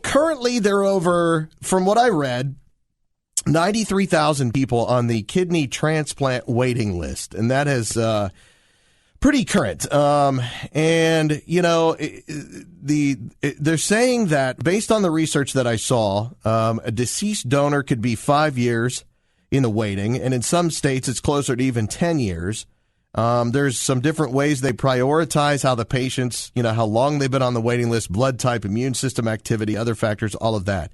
Currently there are over, from what I read, 93,000 people on the kidney transplant waiting list. And that is pretty current. They're saying that based on the research that I saw, a deceased donor could be 5 years in the waiting. And in some states, it's closer to even 10 years. There's some different ways they prioritize how the patients, how long they've been on the waiting list, blood type, immune system activity, other factors, all of that.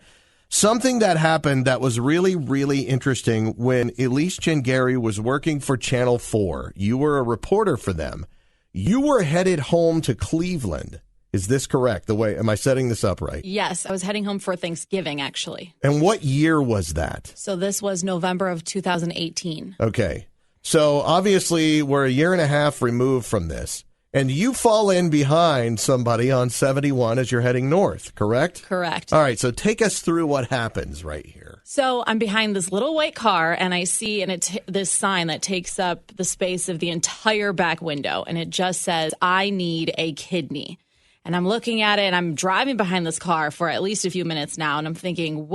Something that happened that was really, really interesting when Elise Chingari was working for Channel 4. You were a reporter for them. You were headed home to Cleveland. Is this correct? Am I setting this up right? Yes, I was heading home for Thanksgiving, actually. And what year was that? So this was November of 2018. Okay. So obviously we're a year and a half removed from this, and you fall in behind somebody on 71 as you're heading north, correct? Correct. All right, so take us through what happens right here. So I'm behind this little white car, and I see this sign that takes up the space of the entire back window, and it just says, "I need a kidney." And I'm looking at it, and I'm driving behind this car for at least a few minutes now, and I'm thinking,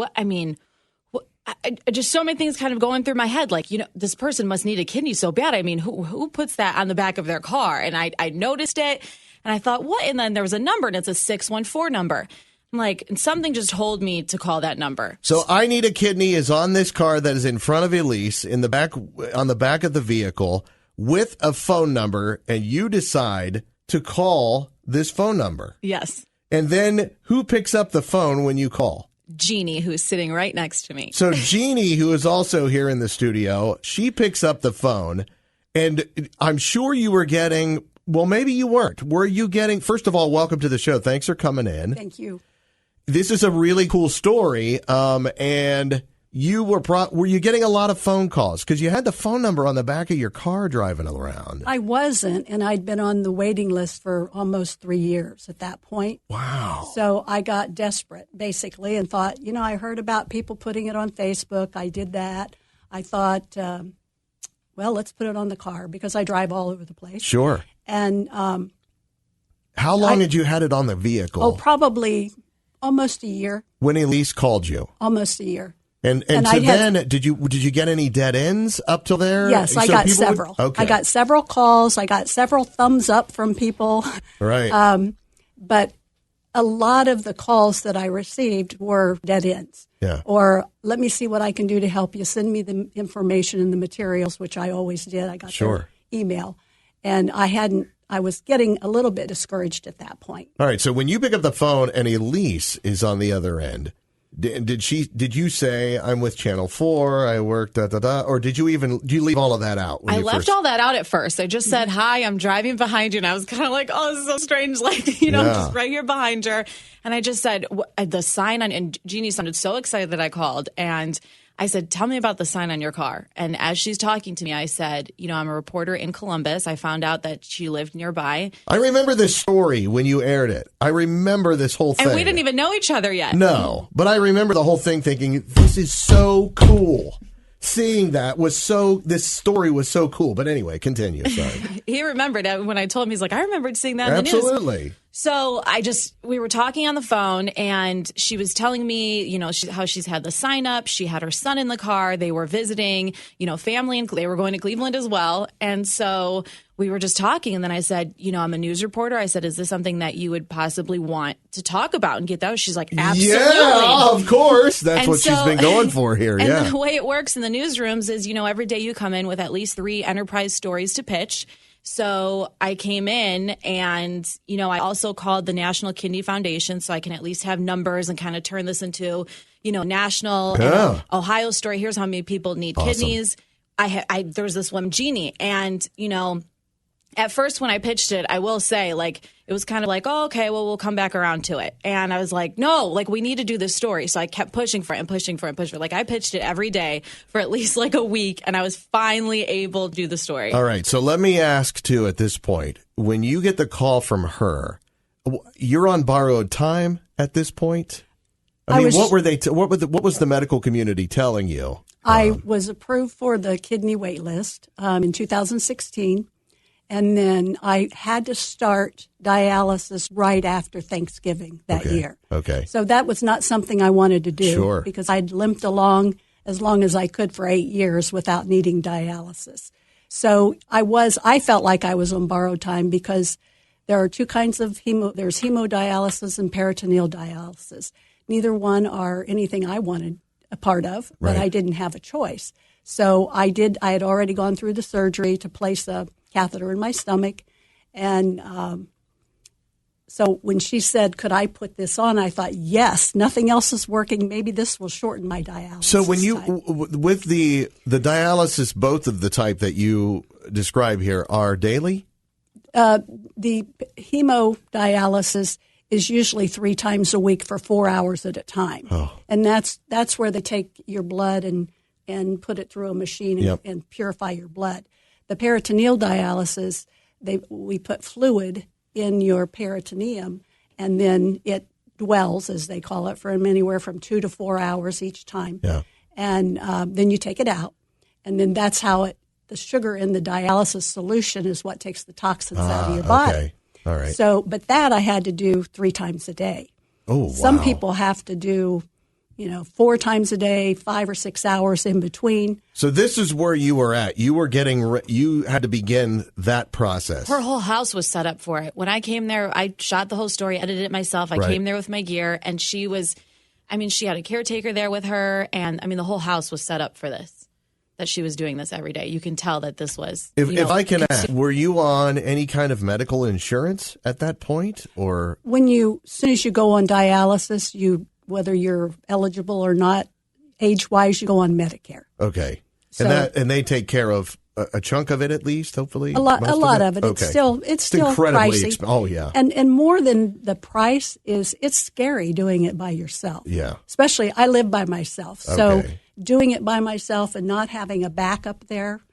just so many things kind of going through my head. Like, this person must need a kidney so bad. I mean, who puts that on the back of their car? And I noticed it and I thought, what? And then there was a number and it's a 614 number. I'm like, and something just told me to call that number. So I need a kidney is on this car that is in front of Elise on the back of the vehicle with a phone number, and you decide to call this phone number. Yes. And then who picks up the phone when you call? Jeannie, who's sitting right next to me. So Jeannie, who is also here in the studio, she picks up the phone, and I'm sure you were getting, well, maybe you weren't. Were you getting, first of all, welcome to the show. Thanks for coming in. Thank you. This is a really cool story, and you were you getting a lot of phone calls? Because you had the phone number on the back of your car driving around. I wasn't, and I'd been on the waiting list for almost 3 years at that point. Wow. So I got desperate, basically, and thought, I heard about people putting it on Facebook. I did that. I thought, let's put it on the car because I drive all over the place. Sure. And how long had you had it on the vehicle? Oh, probably almost a year. When Elise called you? Almost a year. And so then, did you get any dead ends up till there? Yes, I got several. Okay. I got several calls. I got several thumbs up from people. Right. But a lot of the calls that I received were dead ends. Yeah. Or let me see what I can do to help you. Send me the information and the materials, which I always did. I got their email, and I was getting a little bit discouraged at that point. All right. So when you pick up the phone and Elise is on the other end, did you say, I'm with Channel 4, I work, or did you leave all of that out? I left all that out at first. I just said, hi, I'm driving behind you. And I was kind of like, oh, this is so strange. Like, just right here behind her. And I just said, the sign on, and Jeannie sounded so excited that I called. And I said, tell me about the sign on your car. And as she's talking to me, I said, I'm a reporter in Columbus. I found out that she lived nearby. I remember this story when you aired it. I remember this whole thing. And we didn't even know each other yet. No, but I remember the whole thing thinking, this is so cool. Seeing that this story was so cool. But anyway, continue. Sorry. He remembered it when I told him. He's like, I remembered seeing that in the news. Absolutely. So we were talking on the phone, and she was telling me, how she's had the sign up. She had her son in the car. They were visiting, family, and they were going to Cleveland as well. And so we were just talking, and then I said, I'm a news reporter. I said, is this something that you would possibly want to talk about and get that? She's like, absolutely. Yeah, of course. That's what she's been going for here. And the way it works in the newsrooms is, every day you come in with at least 3 enterprise stories to pitch. So I came in and, I also called the National Kidney Foundation so I can at least have numbers and kind of turn this into, national Ohio story. Here's how many people need kidneys. There's this woman, Jeannie, and, at first when I pitched it, I will say, it was kind of like, oh, okay, well, we'll come back around to it. And I was like, no, we need to do this story. So I kept pushing for it and pushing for it and pushing for it. I pitched it every day for at least a week, and I was finally able to do the story. All right. So let me ask, too, at this point, when you get the call from her, you're on borrowed time at this point? What were they? What was the medical community telling you? I was approved for the kidney wait list in 2016. And then I had to start dialysis right after Thanksgiving that year. Okay. So that was not something I wanted to do. Sure. Because I'd limped along as long as I could for 8 years without needing dialysis. So I felt like I was on borrowed time because there are two kinds of there's hemodialysis and peritoneal dialysis. Neither one are anything I wanted a part of, but Right. I didn't have a choice. So I had already gone through the surgery to place a catheter in my stomach. And so when she said, could I put this on, I thought, yes, nothing else is working. Maybe this will shorten my dialysis. So when you, time. with the dialysis, both of the type that you describe here are daily? The hemodialysis is usually 3 times a week for 4 hours at a time. Oh. And that's where they take your blood and put it through a machine and, Yep. and purify your blood. The peritoneal dialysis, we put fluid in your peritoneum, and then it dwells, as they call it, for anywhere from 2 to 4 hours each time. Yeah. And then you take it out, and then that's how the sugar in the dialysis solution is what takes the toxins out of your body. Okay. All right. So, but that I had to do 3 times a day. Oh, wow. Some people have to do, 4 times a day, 5 or 6 hours in between. So this is where you were at. You were you had to begin that process. Her whole house was set up for it. When I came there, I shot the whole story, edited it myself. I Right. came there with my gear, and she had a caretaker there with her, and the whole house was set up for this, that she was doing this every day. You can tell that this was. If I can ask, were you on any kind of medical insurance at that point, or? As soon as you go on dialysis, whether you're eligible or not, age-wise, you go on Medicare. Okay. So- And they take care of a chunk of it at least, hopefully? A lot of it. Okay. It's still incredibly pricey. Oh, yeah. And more than the price it's scary doing it by yourself. Yeah. Especially, I live by myself. So Okay. doing it by myself and not having a backup there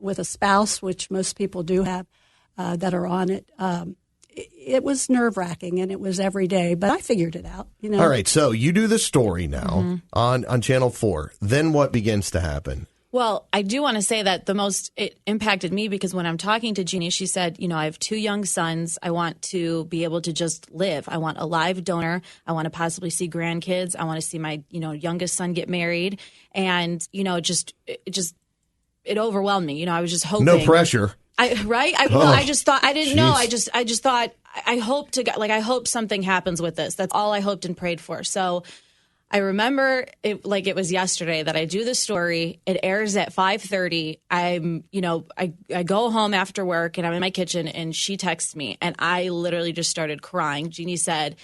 with a spouse, which most people do have that are on it, it was nerve-wracking, and it was every day. But I figured it out. All right. So you do the story now Mm-hmm. on Channel 4. Then what begins to happen? Well, I do want to say that it impacted me because when I'm talking to Jeannie, she said, I have 2 young sons. I want to be able to just live. I want a live donor. I want to possibly see grandkids. I want to see my, youngest son get married. And, it overwhelmed me. I was just hoping. No pressure. I just thought, I didn't know. I just thought, I hope I hope something happens with this. That's all I hoped and prayed for. So I remember it like it was yesterday that I do the story. It airs at 5:30. I go home after work and I'm in my kitchen and she texts me and I literally just started crying. Jeannie said,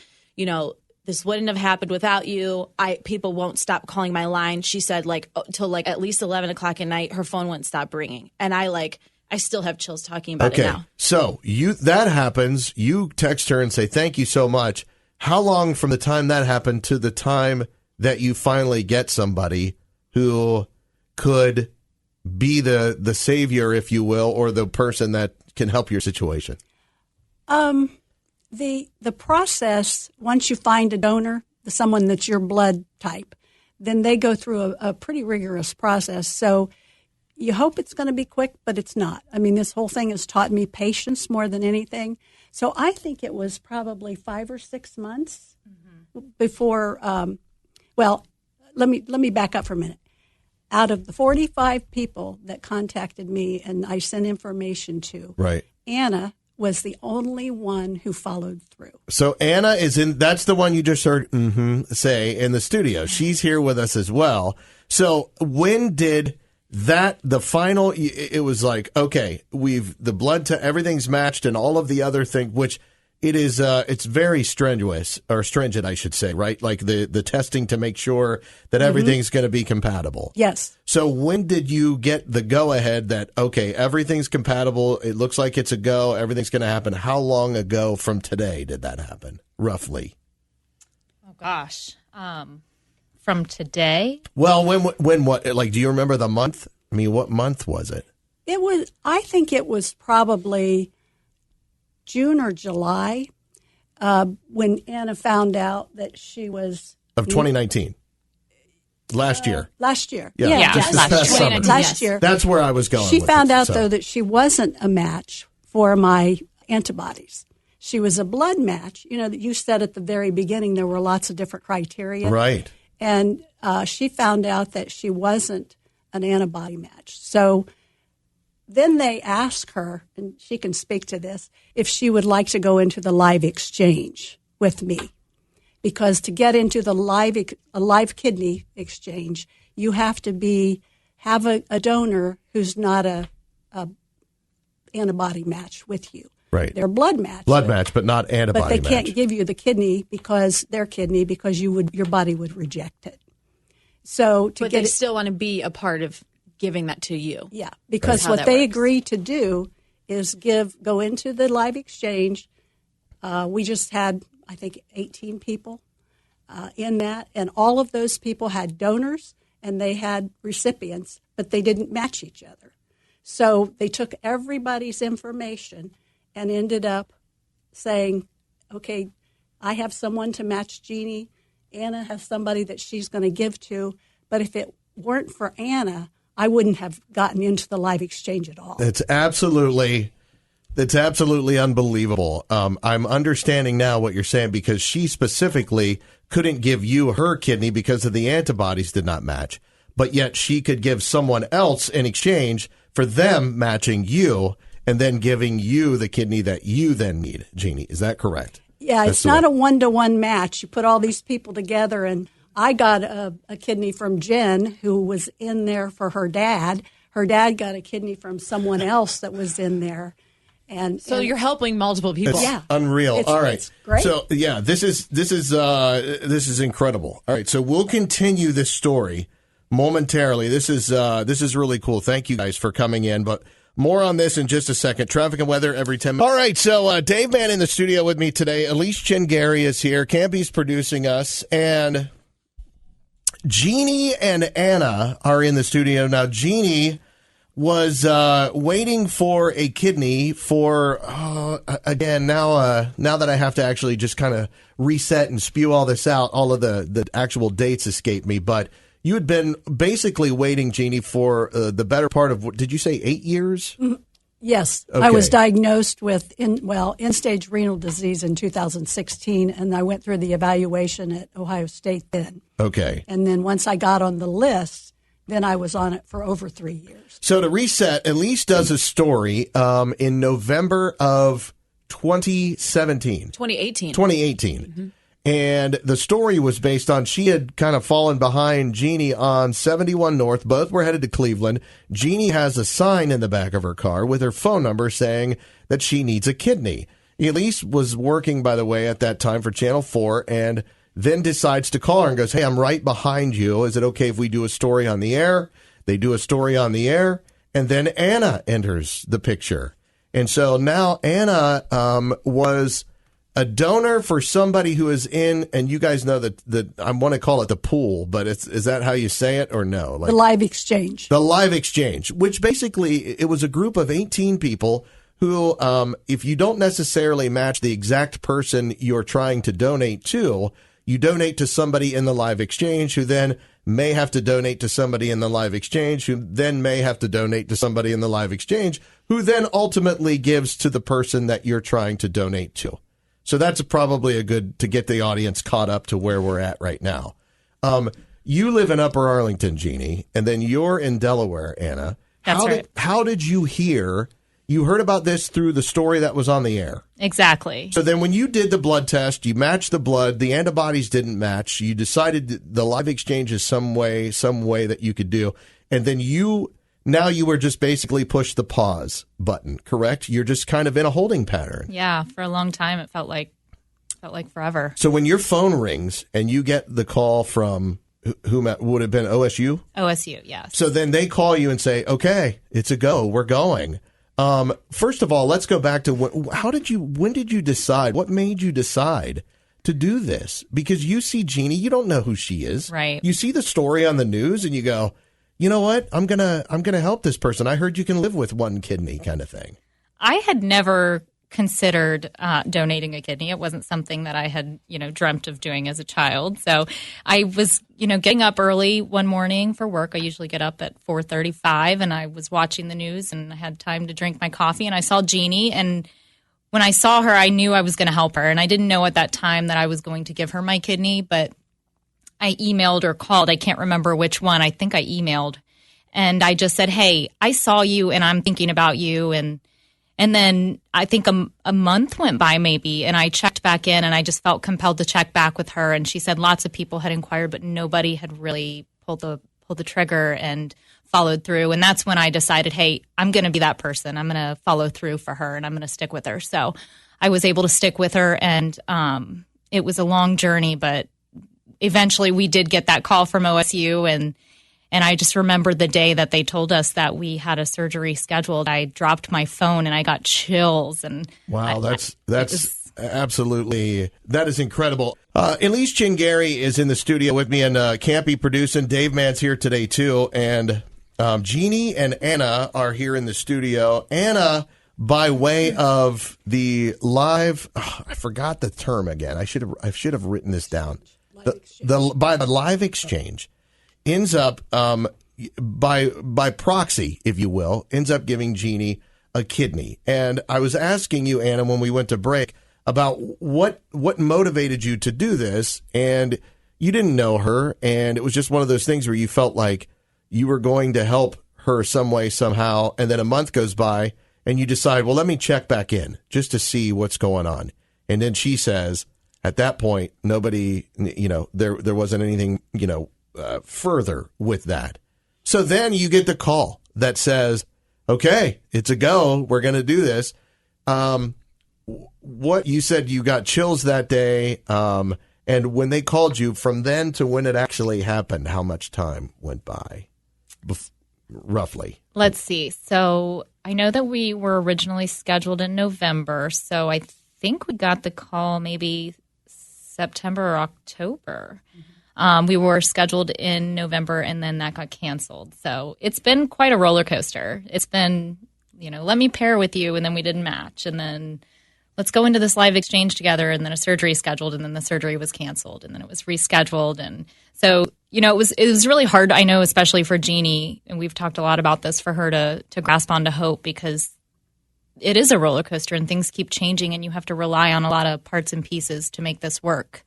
this wouldn't have happened without you. People won't stop calling my line. She said till at least 11 o'clock at night, her phone wouldn't stop ringing. And I still have chills talking about it now. So that happens. You text her and say, thank you so much. How long from the time that happened to the time that you finally get somebody who could be the savior, if you will, or the person that can help your situation? The process, once you find a donor, someone that's your blood type, then they go through a pretty rigorous process. So you hope it's going to be quick, but it's not. This whole thing has taught me patience more than anything. So I think it was probably 5 or 6 months before. Let me back up for a minute. Out of the 45 people that contacted me and I sent information to, right, Anna was the only one who followed through. So Anna that's the one you just heard say in the studio. She's here with us as well. So when did the final, it was like, okay, the blood to everything's matched and all of the other thing, which it is, it's very stringent, I should say, right? Like the testing to make sure that everything's going to be compatible. Yes. So when did you get the go ahead that, okay, everything's compatible. It looks like it's a go. Everything's going to happen. How long ago from today did that happen, roughly? Oh, gosh. From today? Well, when what, like, do you remember the month? What month was it? I think it was probably June or July when Anna found out that she was... Of 2019. Last year. Last year. Yeah, just this past summer. Last year. That's where I was going. She with found it, out, so. though, that she wasn't a match for my antibodies. She was a blood match. You know, that you said at the very beginning there were lots of different criteria. Right. And she found out that she wasn't an antibody match. So then they asked her, and she can speak to this, if she would like to go into the live exchange with me. Because to get into the live kidney exchange, you have to have a donor who's not a antibody match with you. Right. They're blood match. Blood match, but not antibody But they match. can't give you the kidney because your body would reject it. So But they still want to be a part of giving that to you. Yeah, because That's how what that they works. agree to do is go into the live exchange. We just had, I think, 18 people in that, and all of those people had donors and they had recipients, but they didn't match each other. So they took everybody's information and ended up saying, okay, I have someone to match Jeannie. Anna has somebody that she's going to give to. But if it weren't for Anna, I wouldn't have gotten into the live exchange at all. It's absolutely unbelievable. I'm understanding now what you're saying, because she specifically couldn't give you her kidney because of the antibodies did not match. But yet she could give someone else in exchange for them matching you and then giving you the kidney that you then need, Jeannie. Is that correct? Yeah, it's not a one-to-one match. You put all these people together, and I got a kidney from Jen, who was in there for her dad. Her dad got a kidney from someone else that was in there. So you're helping multiple people. It's unreal. All right. It's great. So yeah, this is incredible. All right. So we'll continue this story momentarily. This is really cool. Thank you guys for coming in, but more on this in just a second. Traffic and weather every 10 minutes. All right. So Dave Mann in the studio with me today. Elise Chingary is here. Campy's producing us, and Jeannie and Anna are in the studio now. Jeannie was waiting for a kidney for, again, now that I have to actually just kind of reset and spew all this out, all of the actual dates escape me. But you had been basically waiting, Jeannie, for the better part of, did you say 8 years? Yes. Okay. I was diagnosed with end-stage renal disease in 2016, and I went through the evaluation at Ohio State then. Okay. And then once I got on the list, then I was on it for over 3 years. So to reset, Elise does a story in November of 2017. 2018. 2018. Mm-hmm. And the story was based on, she had kind of fallen behind Jeannie on 71 North. Both were headed to Cleveland. Jeannie has a sign in the back of her car with her phone number saying that she needs a kidney. Elise was working, by the way, at that time for Channel 4, and then decides to call her and goes, hey, I'm right behind you. Is it okay if we do a story on the air? They do a story on the air, and then Anna enters the picture. And so now Anna was a donor for somebody who is in, and you guys know that I want to call it the pool, but is that how you say it or no? The live exchange. The live exchange, which basically it was a group of 18 people who, if you don't necessarily match the exact person you're trying to donate to, you donate to somebody in the live exchange who then may have to donate to somebody in the live exchange who then may have to donate to somebody in the live exchange who then ultimately gives to the person that you're trying to donate to. So that's probably a good to get the audience caught up to where we're at right now. You live in Upper Arlington, Jeannie, and then you're in Delaware, Anna. That's right. How did you hear? You heard about this through the story that was on the air. Exactly. So then when you did the blood test, you matched the blood, the antibodies didn't match. You decided the live exchange is some way that you could do. And then now you were just basically push the pause button, correct? You're just kind of in a holding pattern. Yeah, for a long time it felt like forever. So when your phone rings and you get the call from who would have been OSU? OSU, yes. So then they call you and say, okay, it's a go, we're going. First of all, let's go back to when did you decide? What made you decide to do this? Because you see Jeannie, you don't know who she is. Right. You see the story on the news and you go, you know what? I'm going to help this person. I heard you can live with one kidney kind of thing. I had never considered donating a kidney. It wasn't something that I had, dreamt of doing as a child. So I was, getting up early one morning for work. I usually get up at 4:35, and I was watching the news, and I had time to drink my coffee, and I saw Jeannie. And when I saw her, I knew I was going to help her. And I didn't know at that time that I was going to give her my kidney, but I emailed or called. I can't remember which one. I think I emailed. And I just said, hey, I saw you, and I'm thinking about you. And then I think a month went by maybe, and I checked back in, and I just felt compelled to check back with her. And she said lots of people had inquired, but nobody had really pulled the trigger and followed through. And that's when I decided, hey, I'm going to be that person. I'm going to follow through for her, and I'm going to stick with her. So I was able to stick with her, and it was a long journey, but eventually we did get that call from OSU, and I just remembered the day that they told us that we had a surgery scheduled. I dropped my phone and I got chills. And wow, that's absolutely, that is incredible. Elise Chingari is in the studio with me, and Campy producing. Dave Mann's here today too, and Jeannie and Anna are here in the studio. Anna, by way of the live, I forgot the term again. I should have written this down. By the live exchange, ends up by proxy, if you will, ends up giving Jeannie a kidney. And I was asking you, Anna, when we went to break, about what motivated you to do this, and you didn't know her, and it was just one of those things where you felt like you were going to help her some way, somehow, and then a month goes by, and you decide, well, let me check back in just to see what's going on. And then she says, at that point, nobody, there wasn't anything, further with that. So then you get the call that says, okay, it's a go. We're going to do this. What you said, you got chills that day. And when they called you, from then to when it actually happened, how much time went by? Roughly. Let's see. So I know that we were originally scheduled in November. So I think we got the call maybe September or October. We were scheduled in November, and then that got canceled. So it's been quite a roller coaster. It's been, let me pair with you, and then we didn't match. And then let's go into this live exchange together, and then a surgery scheduled, and then the surgery was canceled, and then it was rescheduled. And so, it was really hard, I know, especially for Jeannie, and we've talked a lot about this, for her to grasp onto hope, because it is a roller coaster and things keep changing, and you have to rely on a lot of parts and pieces to make this work.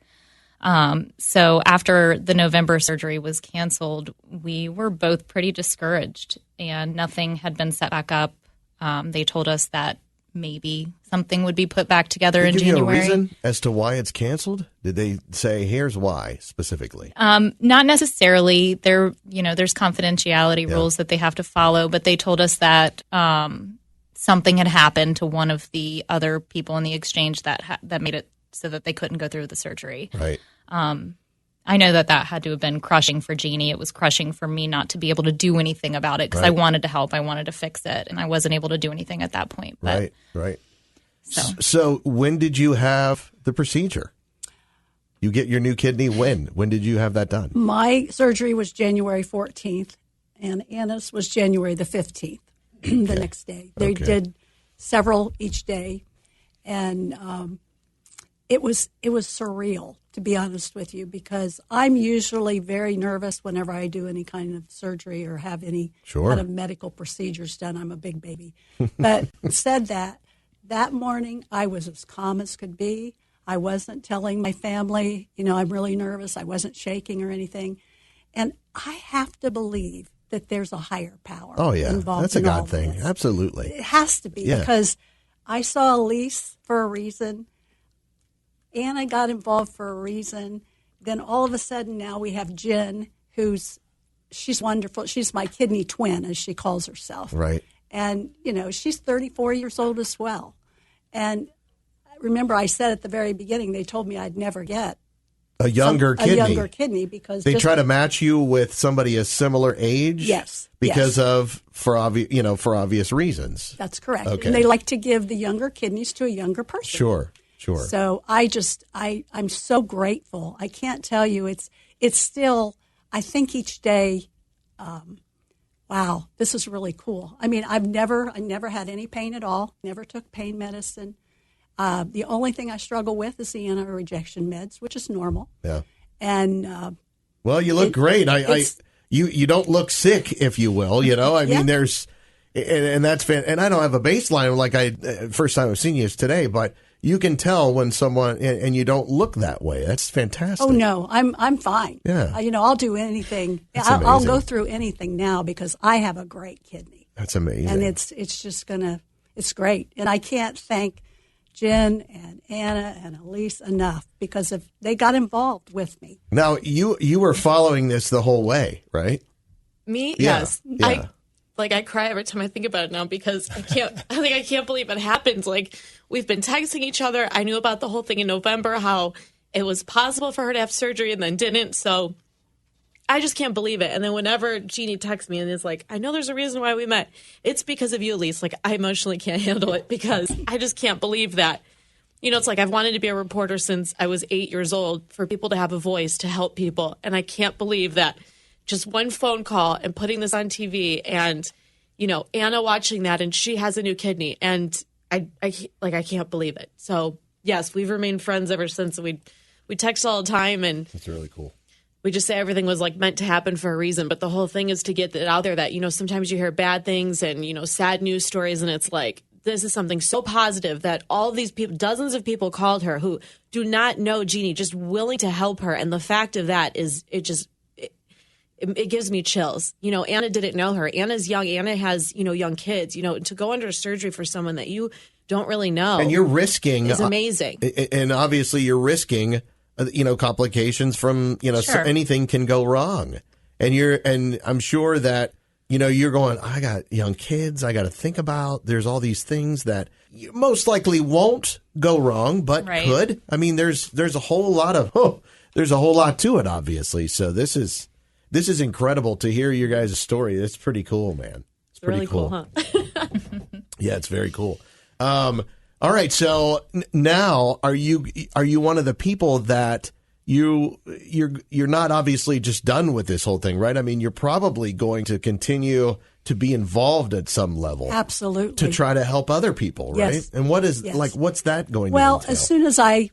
So after the November surgery was canceled, we were both pretty discouraged, and nothing had been set back up. They told us that maybe something would be put back together in January. Did they give you a reason as to why it's canceled? Did they say, here's why specifically? Not necessarily. There's confidentiality rules that they have to follow, but they told us that something had happened to one of the other people in the exchange that made it so that they couldn't go through with the surgery. Right. I know that had to have been crushing for Jeannie. It was crushing for me not to be able to do anything about it, because I wanted to help. I wanted to fix it, and I wasn't able to do anything at that point. But, right. So when did you have the procedure? You get your new kidney when? When did you have that done? My surgery was January 14th, and Anna's was January the 15th, the next day. They did several each day, and it was surreal, to be honest with you, because I'm usually very nervous whenever I do any kind of surgery or have any kind of medical procedures done. I'm a big baby. But said that morning, I was as calm as could be. I wasn't telling my family, I'm really nervous. I wasn't shaking or anything. And I have to believe that there's a higher power involved. That's a in all God thing. this. Absolutely. It has to be, because I saw Elise for a reason. Anna got involved for a reason. Then all of a sudden now we have Jen, she's wonderful. She's my kidney twin, as she calls herself. Right. And, she's 34 years old as well. And remember, I said at the very beginning, they told me I'd never get a younger kidney because they try to match you with somebody a similar age. Yes. Because for obvious reasons. That's correct. Okay. And they like to give the younger kidneys to a younger person. Sure. So I'm so grateful. I can't tell you. It's still, I think each day, wow, this is really cool. I mean, I never had any pain at all. Never took pain medicine. The only thing I struggle with is the anti-rejection meds, which is normal. Yeah. And well, you look great. You don't look sick, if you will. You know, I mean, there's, and that's and I don't have a baseline like first time I've seen you is today, but you can tell when someone and you don't look that way. That's fantastic. Oh no, I'm fine. Yeah. I'll do anything. I'll go through anything now because I have a great kidney. That's amazing. And it's just it's great. And I can't thank Jen and Anna and Elise enough because if they got involved with me. Now you were following this the whole way, right? Me? Yeah. Yes. Yeah. I cry every time I think about it now because I can't believe it happened. Like, we've been texting each other. I knew about the whole thing in November, how it was possible for her to have surgery and then didn't. So I just can't believe it. And then whenever Jeannie texts me and is like, I know there's a reason why we met. It's because of you, Elise. Like, I emotionally can't handle it because I just can't believe that. You know, it's like I've wanted to be a reporter since I was 8 years old for people to have a voice to help people. And I can't believe that just one phone call and putting this on TV and, you know, Anna watching that and she has a new kidney and I can't believe it. So yes, we've remained friends ever since. We text all the time and That's really cool. We just say everything was like meant to happen for a reason. But the whole thing is to get it out there that, you know, sometimes you hear bad things and, you know, sad news stories and it's like, this is something so positive that all these people, dozens of people called her who do not know Jeannie, just willing to help her. And the fact of that is it gives me chills. You know, Anna didn't know her. Anna's young. Anna has, you know, young kids. You know, to go under surgery for someone that you don't really know. And you're risking. Is amazing. And obviously you're risking, you know, complications from, you know, Sure. anything can go wrong. And I'm sure that, you know, you're going, I got young kids I got to think about. There's all these things that most likely won't go wrong, but Right. could. I mean, there's a whole lot to it, obviously. So this is incredible to hear your guys' story. It's pretty cool, man. It's pretty really cool, huh? Yeah, it's very cool. All right, so now are you one of the people that you're not obviously just done with this whole thing, right? I mean, you're probably going to continue to be involved at some level. Absolutely. To try to help other people, right? Yes. And what's that going to entail? As soon as I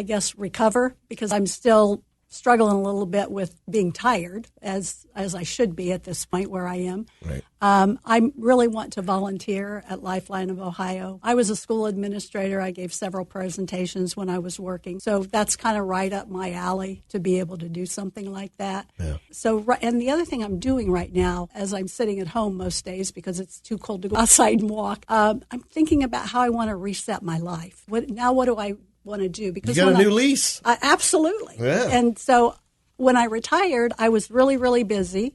guess recover, because I'm still struggling a little bit with being tired, as I should be at this point where I am. Right. I really want to volunteer at Lifeline of Ohio. I was a school administrator. I gave several presentations when I was working. So that's kind of right up my alley to be able to do something like that. Yeah. So, and the other thing I'm doing right now, as I'm sitting at home most days because it's too cold to go outside and walk, I'm thinking about how I want to reset my life. What do I want to do? Because you got a new lease. Absolutely. Yeah. And so when I retired, I was really, really busy.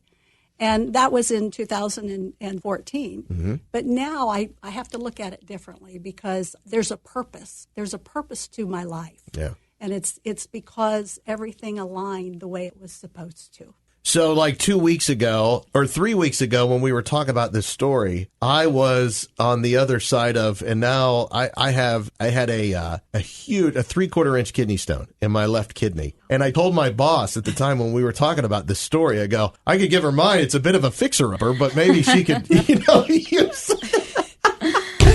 And that was in 2014. Mm-hmm. But now I have to look at it differently because there's a purpose. There's a purpose to my life. Yeah. And it's because everything aligned the way it was supposed to. So like 2 weeks ago or 3 weeks ago when we were talking about this story, I was on the other side of, and now I had a huge 3/4 inch kidney stone in my left kidney. And I told my boss at the time when we were talking about this story, I go, I could give her mine. It's a bit of a fixer-upper, but maybe she could, you know, use.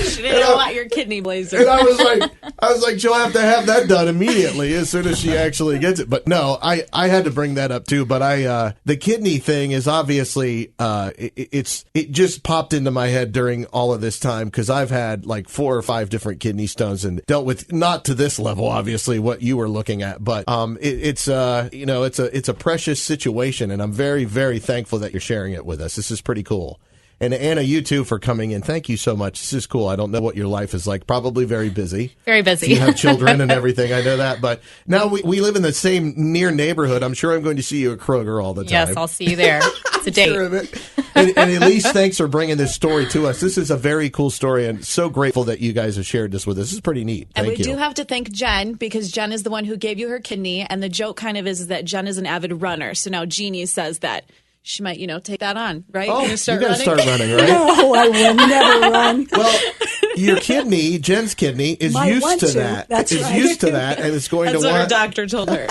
She didn't know about your kidney blazer. And I was like, she'll have to have that done immediately as soon as she actually gets it. But no, I had to bring that up too. But the kidney thing is obviously, it just popped into my head during all of this time because I've had like 4 or 5 different kidney stones and dealt with, not to this level, obviously, what you were looking at, but it's a precious situation, and I'm very, very thankful that you're sharing it with us. This is pretty cool. And Anna, you too for coming in. Thank you so much. This is cool. I don't know what your life is like. Probably very busy. Very busy. You have children and everything. I know that. But now we live in the same near neighborhood. I'm sure I'm going to see you at Kroger all the time. Yes, I'll see you there. It's a date. Sure of it. And Elise, thanks for bringing this story to us. This is a very cool story, and so grateful that you guys have shared this with us. This is pretty neat. And Thank we you. do have to thank Jen because Jen is the one who gave you her kidney. And the joke kind of is that Jen is an avid runner. So now Jeannie says that she might, take that on, right? Oh, You're you're going to start running, right? No, I will never run. Well, your kidney, Jen's kidney, is Might used want to to. that. That's It's right. used to that, and it's going That's to what her want. doctor told her.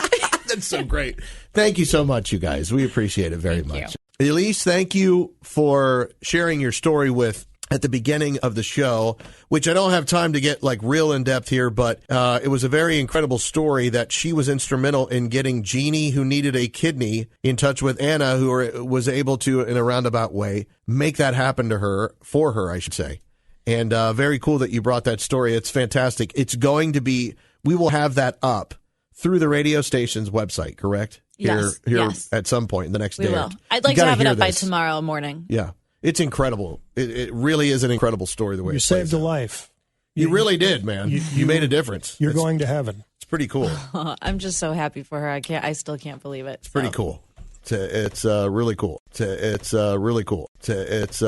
That's so great. Thank you so much, you guys. We appreciate it very Thank much. Elise, thank you for sharing your story with at the beginning of the show, which I don't have time to get like real in depth here, but it was a very incredible story that she was instrumental in getting Jeannie, who needed a kidney, in touch with Anna, who was able to, in a roundabout way, make that happen to her, for her, I should say. And very cool that you brought that story. It's fantastic. It's going to be, we will have that up through the radio station's website, correct? Yes. Here at some point in the next We day. will. I'd like to have it up by tomorrow morning. Yeah. It's incredible. It really is an incredible story the way You saved a life. You really did, man. You made a difference. You're going to heaven. It's pretty cool. I'm just so happy for her. I still can't believe it. It's pretty cool. It's really cool. It's really cool. It's